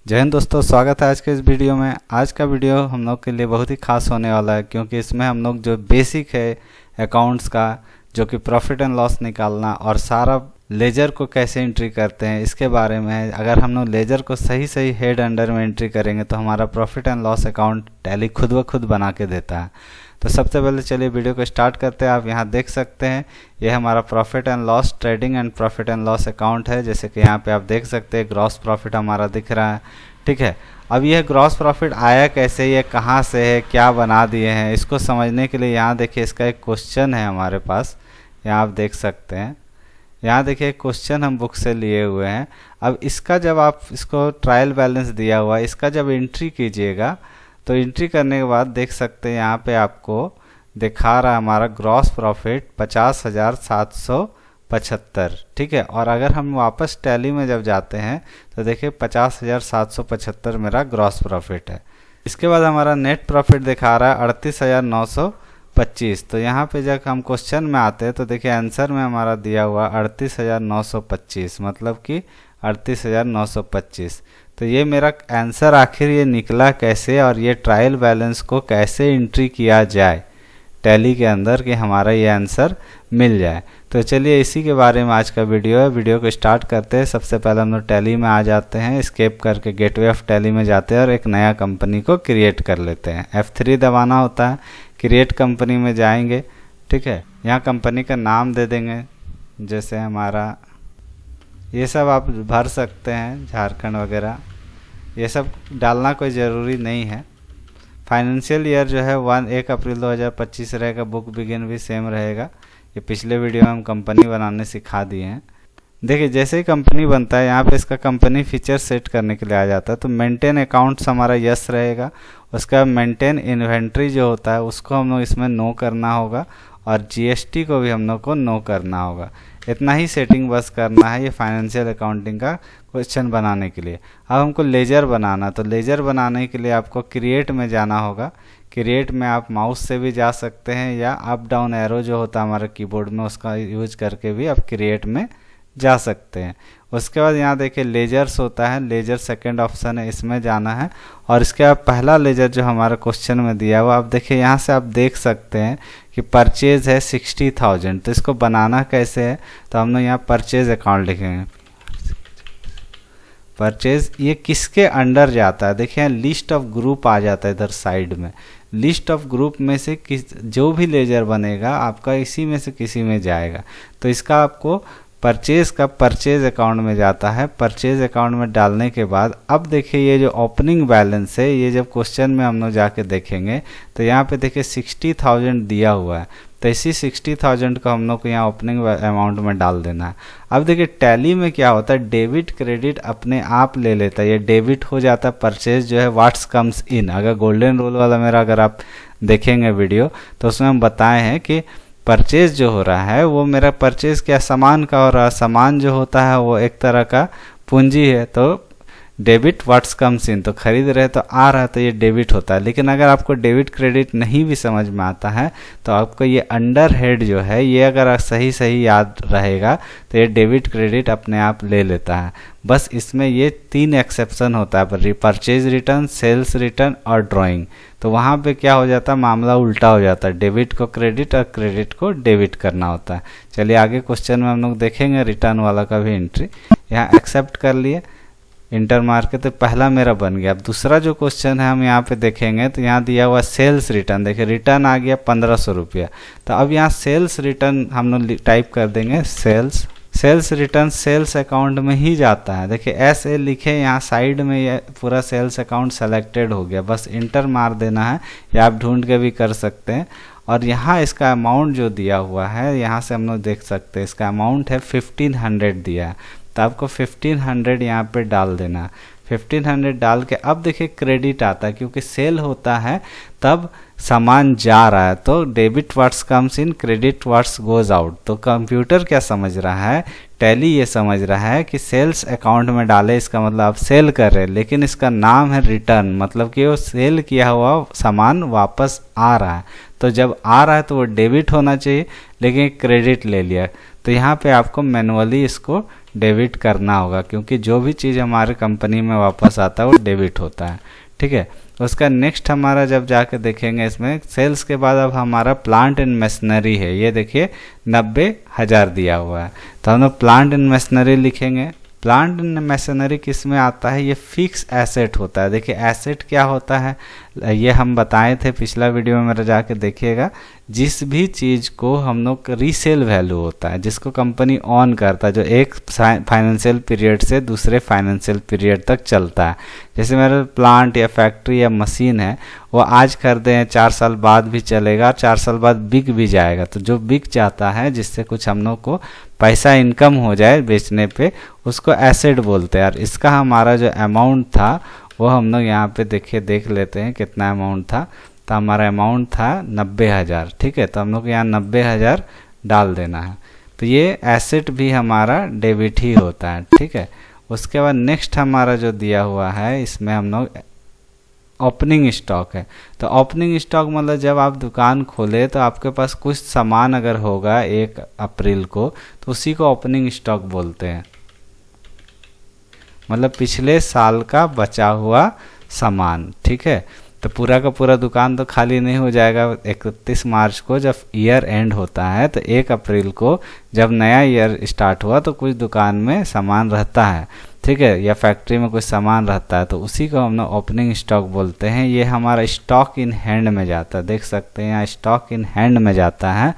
जय हिंद दोस्तों, स्वागत है आज के इस वीडियो में। आज का वीडियो हम लोग के लिए बहुत ही खास होने वाला है, क्योंकि इसमें हम लोग जो बेसिक है अकाउंट्स का, जो कि प्रॉफिट एंड लॉस निकालना और सारा लेजर को कैसे एंट्री करते हैं इसके बारे में है। अगर हम लोग लेजर को सही सही हेड अंडर में एंट्री करेंगे तो हमारा profit and loss account tally खुद ब खुद बना के देता है। तो सबसे पहले चलिए वीडियो को स्टार्ट करते हैं। आप यहाँ देख सकते हैं ये हमारा profit and loss trading and profit and loss account है। जैसे कि यहाँ पे आप देख सकते हैं ग्रॉस प्रॉफिट हमारा दिख रहा है, ठीक है। अब यह ग्रॉस प्रॉफिट आया कैसे, ये कहाँ से है, क्या बना दिए हैं, इसको समझने के लिए यहाँ देखिए इसका एक क्वेश्चन है हमारे पास। यहाँ आप देख सकते हैं, यहाँ देखिए क्वेश्चन हम बुक से लिए हुए हैं। अब इसका जब आप इसको ट्रायल बैलेंस दिया हुआ है, इसका जब एंट्री कीजिएगा तो एंट्री करने के बाद देख सकते हैं यहाँ पे आपको दिखा रहा है हमारा ग्रॉस प्रॉफिट 50,775, ठीक है। और अगर हम वापस टैली में जब जाते हैं तो देखिए 50,775 मेरा ग्रॉस प्रॉफिट है। इसके बाद हमारा नेट प्रॉफिट दिखा रहा है 38,925। तो यहाँ पे जब हम क्वेश्चन में आते हैं तो देखिए आंसर में हमारा दिया हुआ 38,925, मतलब कि 38,925। तो ये मेरा आंसर आखिर ये निकला कैसे और ये ट्रायल बैलेंस को कैसे एंट्री किया जाए टैली के अंदर कि हमारा ये आंसर मिल जाए। तो चलिए इसी के बारे में आज का वीडियो है। वीडियो को स्टार्ट करते हैं। सबसे पहले हम लोग टैली में आ जाते हैं, एस्केप करके गेटवे ऑफ टैली में जाते हैं और एक नया कंपनी को क्रिएट कर लेते हैं। F3 दबाना होता है, क्रिएट कंपनी में जाएंगे, ठीक है। यहाँ कंपनी का नाम दे देंगे, जैसे हमारा ये सब आप भर सकते हैं, झारखंड वगैरह, ये सब डालना कोई ज़रूरी नहीं है। फाइनेंशियल ईयर जो है 1 अप्रैल 2025 रहेगा। बुक बिगिन भी सेम रहेगा। ये पिछले वीडियो में हम कंपनी बनाने सिखा दिए हैं। देखिए जैसे ही कंपनी बनता है यहाँ पे इसका कंपनी फीचर सेट करने के लिए आ जाता है। तो मेंटेन अकाउंट्स हमारा यस रहेगा। उसका मेंटेन इन्वेंट्री जो होता है उसको हम लोग इसमें नो करना होगा और GST को भी हम लोग को नो करना होगा। इतना ही सेटिंग बस करना है ये फाइनेंशियल अकाउंटिंग का क्वेश्चन बनाने के लिए। अब हमको लेजर बनाना, तो लेजर बनाने के लिए आपको क्रिएट में जाना होगा। क्रिएट में आप माउस से भी जा सकते हैं या अप डाउन एरो जो होता है हमारे कीबोर्ड में उसका यूज करके भी आप क्रिएट में जा सकते हैं। उसके बाद यहाँ देखिए लेजर्स होता है, लेजर सेकंड ऑप्शन है, इसमें जाना है। और इसके बाद पहला लेजर जो हमारा क्वेश्चन में दिया हुआ आप देखिए यहाँ से आप देख सकते हैं कि परचेज है 60,000। तो इसको बनाना कैसे है, तो हम लोग यहाँ परचेज अकाउंट लिखेंगे। परचेज ये किसके अंडर जाता है, देखिए लिस्ट ऑफ ग्रुप आ जाता है इधर साइड में। लिस्ट ऑफ ग्रुप में से जो भी लेजर बनेगा आपका इसी में से किसी में जाएगा। तो इसका आपको परचेज का परचेज अकाउंट में जाता है। परचेज अकाउंट में डालने के बाद अब देखिए ये जो ओपनिंग बैलेंस है, ये जब क्वेश्चन में हम लोग जाके देखेंगे तो यहाँ पे देखिए 60,000 दिया हुआ है। तो इसी 60,000 को हम लोग को यहाँ ओपनिंग अमाउंट में डाल देना है। अब देखिए टैली में क्या होता है, डेबिट क्रेडिट अपने आप ले लेता है, ये डेबिट हो जाता है। परचेज जो है व्हाट्स कम्स इन, अगर गोल्डन रूल वाला मेरा अगर आप देखेंगे वीडियो तो उसमें हम बताए हैं कि परचेज जो हो रहा है वो मेरा परचेज क्या सामान का हो रहा है। सामान जो होता है वो एक तरह का पूंजी है। तो डेबिट व्हाट्स कम्स इन, तो खरीद रहे तो आ रहा है तो ये डेबिट होता है। लेकिन अगर आपको डेबिट क्रेडिट नहीं भी समझ में आता है तो आपको ये अंडर हेड जो है ये अगर सही सही याद रहेगा तो ये डेबिट क्रेडिट अपने आप ले लेता है। बस इसमें ये 3 एक्सेप्शन होता है, परचेज रिटर्न, सेल्स रिटर्न और ड्राइंग। तो वहाँ पे क्या हो जाता है, मामला उल्टा हो जाता है, डेबिट को क्रेडिट और क्रेडिट को डेबिट करना होता है। चलिए आगे क्वेश्चन में हम लोग देखेंगे रिटर्न वाला का भी एंट्री। यहाँ एक्सेप्ट कर लिए, इंटर मार के, तो पहला मेरा बन गया। अब दूसरा जो क्वेश्चन है हम यहाँ पे देखेंगे तो यहाँ दिया हुआ सेल्स रिटर्न, देखिए रिटर्न आ गया 1500 रुपया। तो अब यहाँ सेल्स रिटर्न हम लोग टाइप कर देंगे, सेल्स रिटर्न सेल्स अकाउंट में ही जाता है। देखिए SA लिखे यहाँ साइड में, ये पूरा सेल्स अकाउंट सेलेक्टेड हो गया। बस इंटर मार देना है या आप ढूंढ के भी कर सकते हैं। और यहाँ इसका अमाउंट जो दिया हुआ है यहाँ से हम लोग देख सकते हैं इसका अमाउंट है 1500 दिया है। तो आपको 1500 यहाँ पे डाल देना। 1500 डाल के अब देखिए क्रेडिट आता है, क्योंकि सेल होता है तब सामान जा रहा है। तो debit what's comes in, credit what's goes out. तो कंप्यूटर क्या समझ रहा है, टैली ये समझ रहा है कि सेल्स अकाउंट में डाले, इसका मतलब आप सेल कर रहे हैं, लेकिन इसका नाम है रिटर्न, मतलब कि वो सेल किया हुआ सामान वापस आ रहा है। तो जब आ रहा है तो वो डेबिट होना चाहिए, लेकिन क्रेडिट ले लिया। तो यहाँ पे आपको मैनुअली इसको डेबिट करना होगा, क्योंकि जो भी चीज़ हमारे कंपनी में वापस आता है वो डेबिट होता है। ठीक है, उसका नेक्स्ट हमारा जब जाके देखेंगे इसमें सेल्स के बाद अब हमारा प्लांट एंड मशीनरी है। ये देखिए 90,000 दिया हुआ है, तो हम लोग प्लांट एंड मशीनरी लिखेंगे। प्लांट एंड मशीनरी किस में आता है? ये फिक्स एसेट होता है। देखिए एसेट क्या होता है, ये हम बताए थे पिछला वीडियो में, मेरा जाके देखिएगा। जिस भी चीज़ को हम लोग रीसेल वैल्यू होता है, जिसको कंपनी ऑन करता है, जो एक फाइनेंशियल पीरियड से दूसरे फाइनेंशियल पीरियड तक चलता है। जैसे मेरा प्लांट या फैक्ट्री या मशीन है, वो आज खरीदे हैं, 4 साल बाद भी चलेगा, 4 साल बाद बिक भी जाएगा। तो जो बिक जाता है, जिससे कुछ हम लोग को पैसा इनकम हो जाए बेचने पे, उसको एसेट बोलते हैं। और इसका हमारा जो अमाउंट था वो हम लोग यहाँ पे देखिए देख लेते हैं कितना अमाउंट था। तो हमारा अमाउंट था 90,000। ठीक है, तो हम लोग यहाँ 90,000 डाल देना है। तो ये एसेट भी हमारा डेबिट ही होता है। ठीक है, उसके बाद नेक्स्ट हमारा जो दिया हुआ है, इसमें हम लोग ओपनिंग स्टॉक है। तो ओपनिंग स्टॉक मतलब जब आप दुकान खोले तो आपके पास कुछ सामान अगर होगा 1 अप्रैल को, तो उसी को ओपनिंग स्टॉक बोलते हैं। मतलब पिछले साल का बचा हुआ सामान। ठीक है, तो पूरा का पूरा दुकान तो खाली नहीं हो जाएगा। 31 मार्च को जब ईयर एंड होता है, तो 1 अप्रैल को जब नया ईयर स्टार्ट हुआ, तो कुछ दुकान में सामान रहता है। ठीक है, या फैक्ट्री में कुछ सामान रहता है, तो उसी को हम लोग ओपनिंग स्टॉक बोलते हैं। ये हमारा स्टॉक इन हैंड में जाता है, देख सकते हैं यहाँ स्टॉक इन हैंड में जाता है।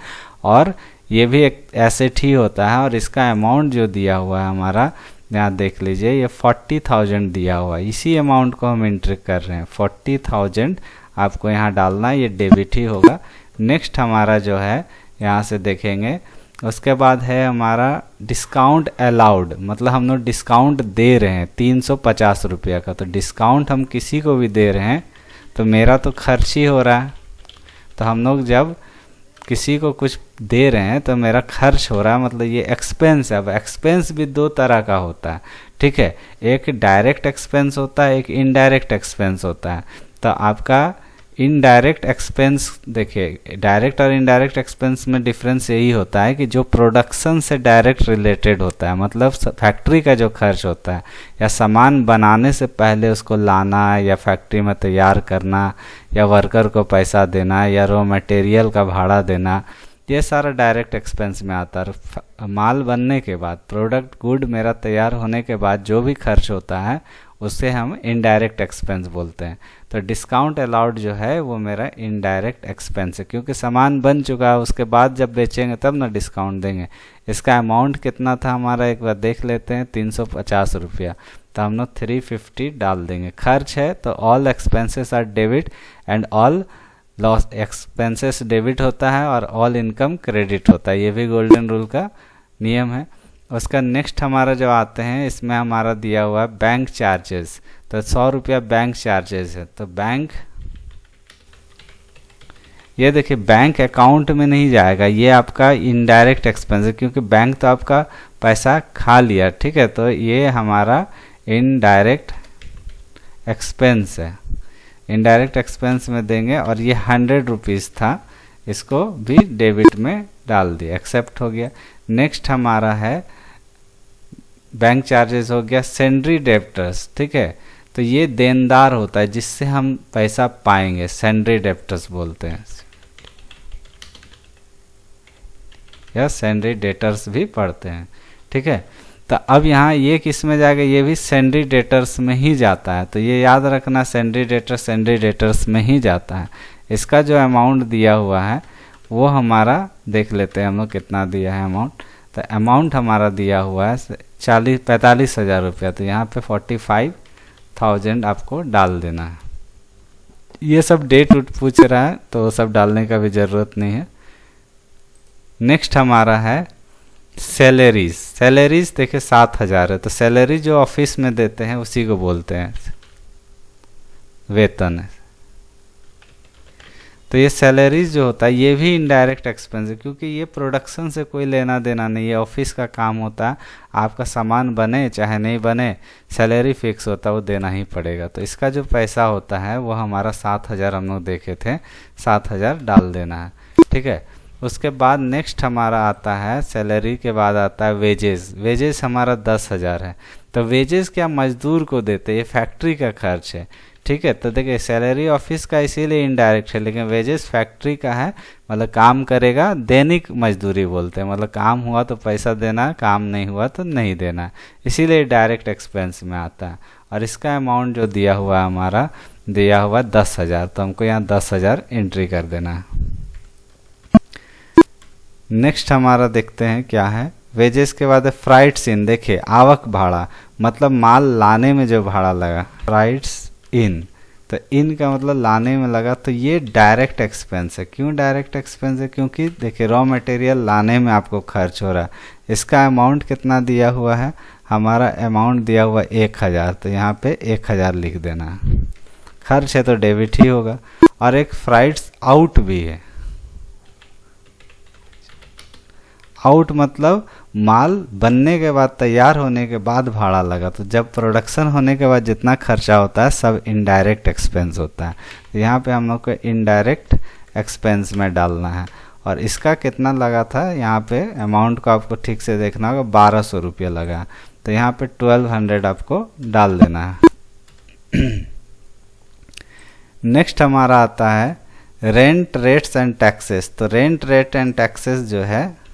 और ये भी एक एसेट ही होता है। और इसका अमाउंट जो दिया हुआ है हमारा, यहाँ देख लीजिए, ये 40,000 दिया हुआ है। इसी अमाउंट को हम एंट्री कर रहे हैं, 40,000 आपको यहाँ डालना है, ये डेबिट ही होगा। नेक्स्ट हमारा जो है यहाँ से देखेंगे, उसके बाद है हमारा डिस्काउंट अलाउड। मतलब हम लोग डिस्काउंट दे रहे हैं 350 रुपये का। तो डिस्काउंट हम किसी को भी दे रहे हैं, तो मेरा तो खर्च ही हो रहा है। तो हम लोग जब किसी को कुछ दे रहे हैं तो मेरा खर्च हो रहा है, मतलब ये एक्सपेंस है। अब एक्सपेंस भी 2 तरह का होता है। ठीक है, एक डायरेक्ट एक्सपेंस होता है, एक इनडायरेक्ट एक्सपेंस होता है। तो आपका इनडायरेक्ट एक्सपेंस, देखिए डायरेक्ट और इनडायरेक्ट एक्सपेंस में डिफरेंस यही होता है कि जो प्रोडक्शन से डायरेक्ट रिलेटेड होता है, मतलब फैक्ट्री का जो खर्च होता है, या सामान बनाने से पहले उसको लाना, या फैक्ट्री में तैयार करना, या वर्कर को पैसा देना, या रॉ मटेरियल का भाड़ा देना, ये सारा डायरेक्ट एक्सपेंस में आता है। माल बनने के बाद, प्रोडक्ट गुड मेरा तैयार होने के बाद जो भी खर्च होता है, उससे हम इनडायरेक्ट एक्सपेंस बोलते हैं। तो डिस्काउंट अलाउड जो है वो मेरा इनडायरेक्ट एक्सपेंस है, क्योंकि सामान बन चुका है, उसके बाद जब बेचेंगे तब ना डिस्काउंट देंगे। इसका अमाउंट कितना था हमारा, एक बार देख लेते हैं, 350 रुपया। तो हम लोग 350 डाल देंगे। खर्च है तो all expenses are debit and all loss expenses debit होता है, और ऑल इनकम क्रेडिट होता है। ये भी गोल्डन रूल का नियम है। उसका नेक्स्ट हमारा जो आते हैं, इसमें हमारा दिया हुआ है बैंक चार्जेस। तो 100 रुपया बैंक चार्जेस है। तो बैंक, ये देखिए बैंक अकाउंट में नहीं जाएगा, ये आपका इनडायरेक्ट एक्सपेंस है, क्योंकि बैंक तो आपका पैसा खा लिया। ठीक है, तो ये हमारा इनडायरेक्ट एक्सपेंस है, इनडायरेक्ट एक्सपेंस में देंगे। और ये 100 रुपीज़ था, इसको भी डेबिट में डाल दिया, एक्सेप्ट हो गया। नेक्स्ट हमारा है बैंक चार्जेस हो गया। सेंड्री डेप्टर्स, ठीक है, तो ये देनदार होता है जिससे हम पैसा पाएंगे, सेंड्री डेप्टर्स बोलते हैं, या सेंड्री डेटर्स भी पढ़ते हैं। ठीक है, तो अब यहाँ ये किस में जाएगा, ये भी सेंड्री डेटर्स में ही जाता है। तो ये याद रखना, सेंड्री डेटर्स में ही जाता है। इसका जो अमाउंट दिया हुआ है वो हमारा देख लेते हैं हम लोग कितना दिया है अमाउंट। तो अमाउंट हमारा दिया हुआ है 45,000 रुपया। तो यहाँ पे 45,000 आपको डाल देना है। ये सब डेट पूछ रहा है, तो सब डालने का भी ज़रूरत नहीं है। नेक्स्ट हमारा है सैलरीज। सैलरीज देखिए 7,000 है। तो सैलरी जो ऑफिस में देते हैं उसी को बोलते हैं वेतन है। तो ये सैलरीज जो होता है ये भी इनडायरेक्ट एक्सपेंस है, क्योंकि ये प्रोडक्शन से कोई लेना देना नहीं है, ऑफिस का काम होता है। आपका सामान बने चाहे नहीं बने, सैलरी फिक्स होता है, वो देना ही पड़ेगा। तो इसका जो पैसा होता है वो हमारा 7,000 हम लोग देखे थे, 7,000 डाल देना है। ठीक है, उसके बाद नेक्स्ट हमारा आता है सैलरी के बाद आता है वेजेस। वेजेस हमारा 10,000 है। तो वेजेस क्या मजदूर को देते हैं, ये फैक्ट्री का खर्च है। ठीक है, तो देखिए सैलरी ऑफिस का इसीलिए इनडायरेक्ट है, लेकिन वेजेस फैक्ट्री का है, मतलब काम करेगा, दैनिक मजदूरी बोलते हैं, मतलब काम हुआ तो पैसा देना, काम नहीं हुआ तो नहीं देना, इसीलिए डायरेक्ट एक्सपेंस में आता है। और इसका अमाउंट जो दिया हुआ है हमारा, दिया हुआ 10,000, तो हमको यहाँ 10,000 एंट्री कर देना है। नेक्स्ट हमारा देखते हैं क्या है, वेजेस के बाद फ्राइट्स इन। देखिए आवक भाड़ा, मतलब माल लाने में जो भाड़ा लगा, फ्राइट्स इन, तो इन का मतलब लाने में लगा, तो ये डायरेक्ट एक्सपेंस है। क्यों डायरेक्ट एक्सपेंस है, क्योंकि देखिए रॉ मटेरियल लाने में आपको खर्च हो रहा है। इसका अमाउंट कितना दिया हुआ है, हमारा अमाउंट दिया हुआ 1,000, तो यहाँ पे 1,000 लिख देना। खर्च है तो डेबिट ही होगा। और एक फ्राइट्स आउट भी है। आउट मतलब माल बनने के बाद, तैयार होने के बाद भाड़ा लगा, तो जब प्रोडक्शन होने के बाद जितना खर्चा होता है सब इनडायरेक्ट एक्सपेंस होता है। तो यहाँ पे हम लोग को इनडायरेक्ट एक्सपेंस में डालना है। और इसका कितना लगा था, यहाँ पे अमाउंट को आपको ठीक से देखना होगा, 1,200 रुपये लगा, तो यहाँ पे 1,200 आपको डाल देना है। नेक्स्ट हमारा आता है रेंट रेट्स एंड टैक्सेस। तो रेंट रेट एंड टैक्सेस जो है,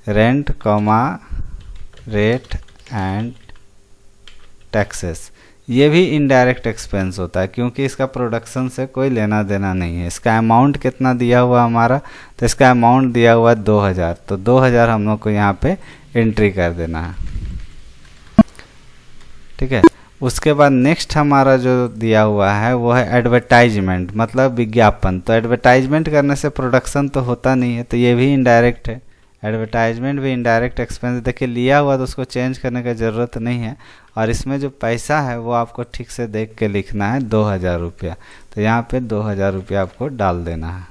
rent comma rate and taxes, ये भी इनडायरेक्ट एक्सपेंस होता है, क्योंकि इसका प्रोडक्शन से कोई लेना देना नहीं है। इसका अमाउंट कितना दिया हुआ हमारा, तो इसका अमाउंट दिया हुआ 2,000, तो 2,000 हम लोग को यहाँ पे एंट्री कर देना है। ठीक है, उसके बाद नेक्स्ट हमारा जो दिया हुआ है वो है एडवर्टाइजमेंट, मतलब विज्ञापन। तो एडवर्टाइजमेंट करने से प्रोडक्शन तो होता नहीं है, तो ये भी इनडायरेक्ट है। एडवर्टाइजमेंट भी इनडायरेक्ट एक्सपेंस। देखिए लिया हुआ तो उसको चेंज करने की ज़रूरत नहीं है। और इसमें जो पैसा है वो आपको ठीक से देख के लिखना है, 2,000 रुपया, तो यहाँ पे 2,000 रुपया आपको डाल देना है।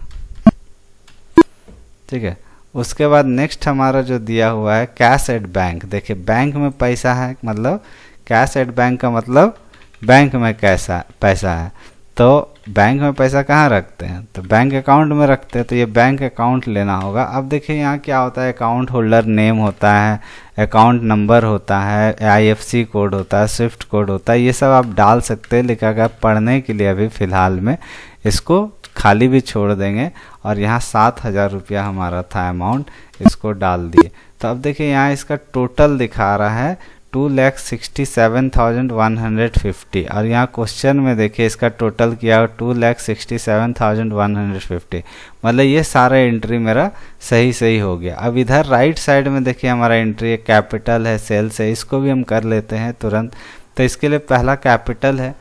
ठीक है, उसके बाद नेक्स्ट हमारा जो दिया हुआ है कैश एट बैंक। देखिए बैंक में पैसा है, मतलब कैश एट बैंक का मतलब बैंक में कैसा पैसा है। तो बैंक में पैसा कहाँ रखते हैं, तो बैंक अकाउंट में रखते हैं, तो ये बैंक अकाउंट लेना होगा। अब देखिए यहाँ क्या होता है, अकाउंट होल्डर नेम होता है, अकाउंट नंबर होता है, IFSC कोड होता है, स्विफ्ट कोड होता है, ये सब आप डाल सकते हैं। लिखा गया पढ़ने के लिए अभी फ़िलहाल में इसको खाली भी छोड़ देंगे। और यहाँ 7,000 रुपया हमारा था अमाउंट, इसको डाल दिए। तो अब देखिए यहाँ इसका टोटल दिखा रहा है 2,67,150, और यहाँ क्वेश्चन में देखिए इसका टोटल किया 2,67,150, मतलब ये सारा एंट्री मेरा सही हो गया। अब इधर राइट साइड में देखिए हमारा एंट्री है, कैपिटल है, सेल्स है, इसको भी हम कर लेते हैं तुरंत। तो इसके लिए पहला कैपिटल है,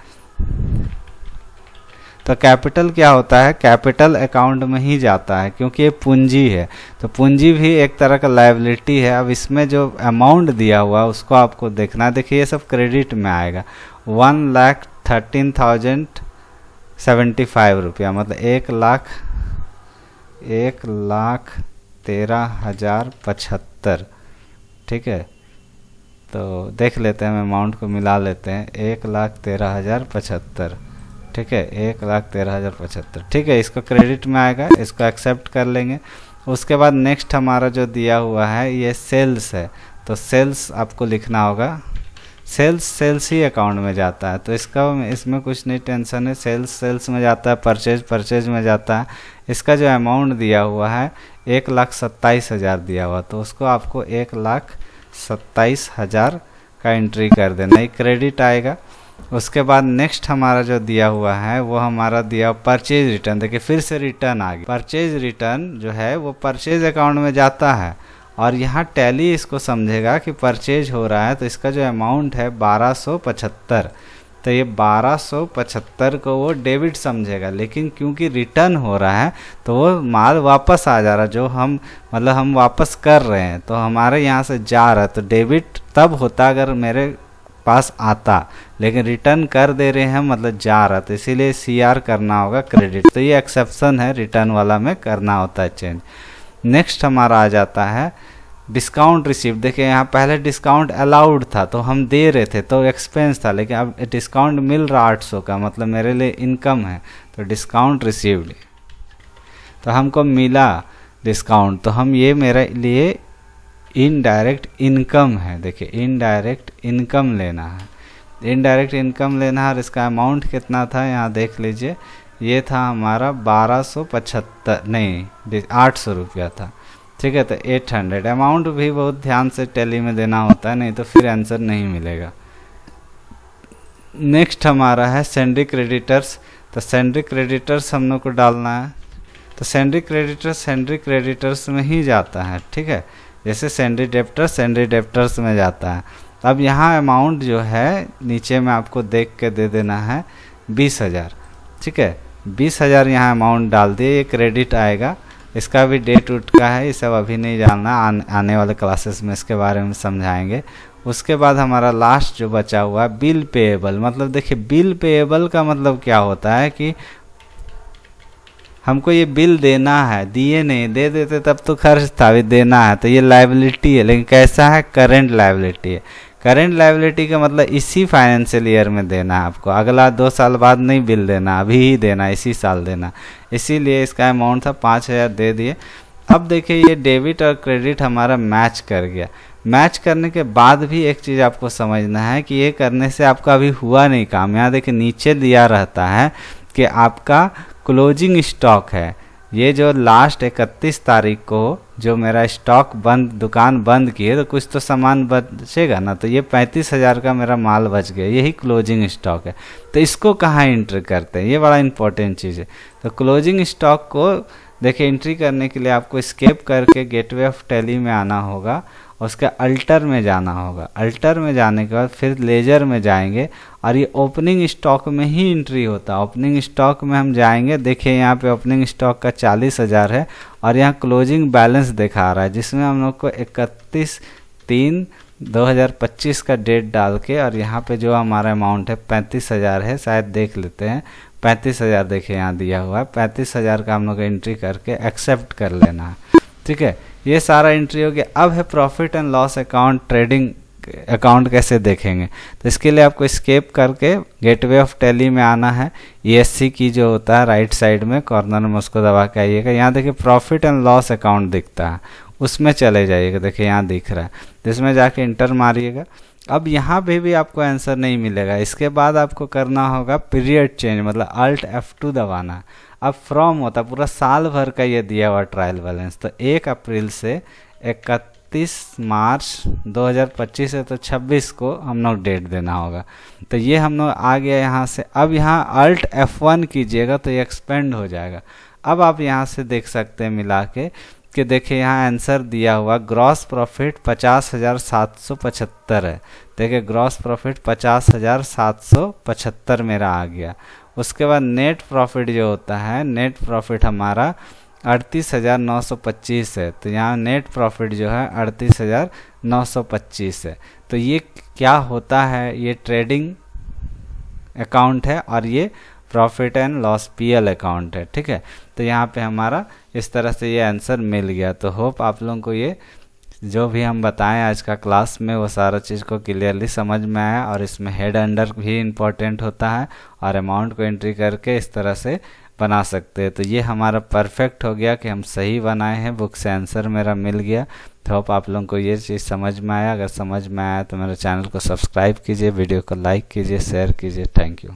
तो कैपिटल क्या होता है, कैपिटल अकाउंट में ही जाता है, क्योंकि ये पूंजी है, तो पूंजी भी एक तरह का लायबिलिटी है। अब इसमें जो अमाउंट दिया हुआ है उसको आपको देखना है। देखिए ये सब क्रेडिट में आएगा, 1,13,075 रुपया, मतलब 1,13,075। ठीक है, तो देख लेते हैं, हम अमाउंट को मिला लेते हैं, 1,13,075। ठीक है, 1,13,075। ठीक है, इसको क्रेडिट में आएगा, इसको एक्सेप्ट कर लेंगे। उसके बाद नेक्स्ट हमारा जो दिया हुआ है ये सेल्स है, तो सेल्स आपको लिखना होगा। सेल्स ही अकाउंट में जाता है, तो इसमें कुछ नहीं टेंशन है, सेल्स में जाता है, परचेज में जाता है। इसका जो अमाउंट दिया हुआ है 1,27,000 दिया हुआ, तो उसको आपको 1,27,000 का एंट्री कर देना, ये क्रेडिट आएगा। उसके बाद नेक्स्ट हमारा जो दिया हुआ है वो हमारा दिया परचेज रिटर्न। देखिए फिर से रिटर्न आ गया, परचेज रिटर्न जो है वो परचेज अकाउंट में जाता है। और यहाँ टैली इसको समझेगा कि परचेज हो रहा है, तो इसका जो अमाउंट है 1,275, तो ये 1,275 को वो डेबिट समझेगा, लेकिन क्योंकि रिटर्न हो रहा है तो वो माल वापस आ जा रहा है, जो हम वापस कर रहे हैं, तो हमारे यहाँ से जा रहा है, तो डेबिट तब होता अगर मेरे पास आता, लेकिन रिटर्न कर दे रहे हैं मतलब जा रहा, तो इसीलिए CR करना होगा क्रेडिट। तो ये एक्सेप्शन है, रिटर्न वाला में करना होता है चेंज। नेक्स्ट हमारा आ जाता है डिस्काउंट रिसीव। देखिए यहाँ पहले डिस्काउंट अलाउड था, तो हम दे रहे थे तो एक्सपेंस था, लेकिन अब डिस्काउंट मिल रहा 800 का, मतलब मेरे लिए इनकम है, तो डिस्काउंट रिसीव्ड, तो हमको मिला डिस्काउंट, तो हम ये मेरे लिए इनडायरेक्ट इनकम है। देखिए इनडायरेक्ट इनकम लेना है, इनडायरेक्ट इनकम लेना है। और इसका अमाउंट कितना था यहाँ देख लीजिए, ये था हमारा 1275 नहीं 800 रुपया था, ठीक है। तो 800 अमाउंट भी बहुत ध्यान से टैली में देना होता है, नहीं तो फिर आंसर नहीं मिलेगा। नेक्स्ट हमारा है सेंड्री क्रेडिटर्स। तो सेंड्री क्रेडिटर्स हम लोग को डालना है, तो सेंड्री क्रेडिटर्स में ही जाता है, ठीक है। जैसे सेंड्री डेप्टर्स में जाता है। अब यहाँ अमाउंट जो है नीचे में आपको देख के दे देना है 20,000, ठीक है। 20,000 यहाँ अमाउंट डाल दिए, ये क्रेडिट आएगा। इसका भी डेट उट का है, ये सब अभी नहीं जानना, आने वाले क्लासेस में इसके बारे में समझाएंगे। उसके बाद हमारा लास्ट जो बचा हुआ है बिल पेएबल। मतलब देखिए बिल पेएबल का मतलब क्या होता है कि हमको ये बिल देना है, दिए नहीं, दे देते तब तो खर्च था, अभी देना है, तो ये लायबिलिटी है। लेकिन कैसा है, करेंट लायबिलिटी है। करेंट लायबिलिटी का मतलब इसी फाइनेंशियल ईयर में देना है आपको, अगला 2 साल बाद नहीं बिल देना, अभी ही देना, इसी साल देना। इसीलिए इसका अमाउंट था 5,000 दे दिए। अब देखिए ये डेबिट और क्रेडिट हमारा मैच कर गया। मैच करने के बाद भी एक चीज़ आपको समझना है कि ये करने से आपका अभी हुआ नहीं काम। यहाँ देखिए नीचे दिया रहता है कि आपका क्लोजिंग स्टॉक है, ये जो लास्ट 31 तारीख को जो मेरा स्टॉक बंद, दुकान बंद की है, तो कुछ तो सामान बचेगा ना, तो ये 35,000 का मेरा माल बच गया, यही क्लोजिंग स्टॉक है। तो इसको कहाँ एंटर करते हैं, ये बड़ा इंपॉर्टेंट चीज़ है। तो क्लोजिंग स्टॉक को देखिए एंट्री करने के लिए आपको स्केप करके गेटवे ऑफ टैली में आना होगा, उसके अल्टर में जाना होगा। अल्टर में जाने के बाद फिर लेजर में जाएंगे, और ये ओपनिंग स्टॉक में ही एंट्री होता है। ओपनिंग स्टॉक में हम जाएंगे, देखिए यहाँ पे ओपनिंग स्टॉक का 40,000 है, और यहाँ क्लोजिंग बैलेंस दिखा रहा है, जिसमें हम लोग को 31/3/2025 का डेट डाल के, और यहाँ पे जो हमारा अमाउंट है 35,000 है, शायद देख लेते हैं। 35,000 देखिए यहाँ दिया हुआ है, 35,000 का हम लोग एंट्री करके एक्सेप्ट कर लेना है, ठीक है। ये सारा एंट्री हो गया। अब है profit and loss account, trading account कैसे देखेंगे। तो इसके लिए आपको स्केप करके गेटवे ऑफ टैली में आना है। ESC की जो होता है राइट साइड में कॉर्नर में, उसको दबा के आइएगा। यहाँ देखिए प्रॉफिट एंड लॉस अकाउंट दिखता है, उसमें चले जाइएगा, देखिए यहाँ दिख रहा है, जिसमें जाके इंटर मारिएगा। अब यहाँ पे भी आपको आंसर नहीं मिलेगा। इसके बाद आपको करना होगा पीरियड चेंज, मतलब Alt F2 दबाना। अब फ्रॉम होता पूरा साल भर का ये दिया हुआ ट्रायल बैलेंस, तो 1 अप्रैल से 31 मार्च 2025 है, तो 26 को हम लोग डेट देना होगा। तो ये हम लोग आ गया यहाँ से। अब यहाँ Alt F1 कीजिएगा तो ये एक्सपेंड हो जाएगा। अब आप यहाँ से देख सकते हैं मिला के कि देखिए यहाँ आंसर दिया हुआ ग्रॉस प्रॉफिट 50,775 है। देखिए ग्रॉस प्रॉफिट 50,775 मेरा आ गया। उसके बाद नेट प्रॉफिट जो होता है, नेट प्रॉफिट हमारा 38,925 है। तो यहाँ नेट प्रॉफिट जो है 38,925 है। तो ये क्या होता है, ये ट्रेडिंग अकाउंट है और ये profit and loss PL account है, ठीक है। तो यहाँ पे हमारा इस तरह से ये आंसर मिल गया। तो होप आप लोगों को ये जो भी हम बताएं आज का क्लास में वो सारा चीज़ को क्लियरली समझ में आया। और इसमें हेड अंडर भी इम्पोर्टेंट होता है, और अमाउंट को एंट्री करके इस तरह से बना सकते हैं। तो ये हमारा परफेक्ट हो गया कि हम सही बनाए हैं, बुक से आंसर मेरा मिल गया। तो होप आप लोगों को ये चीज़ समझ में आया। अगर समझ में आया तो मेरे चैनल को सब्सक्राइब कीजिए, वीडियो को लाइक कीजिए, शेयर कीजिए। Thank you.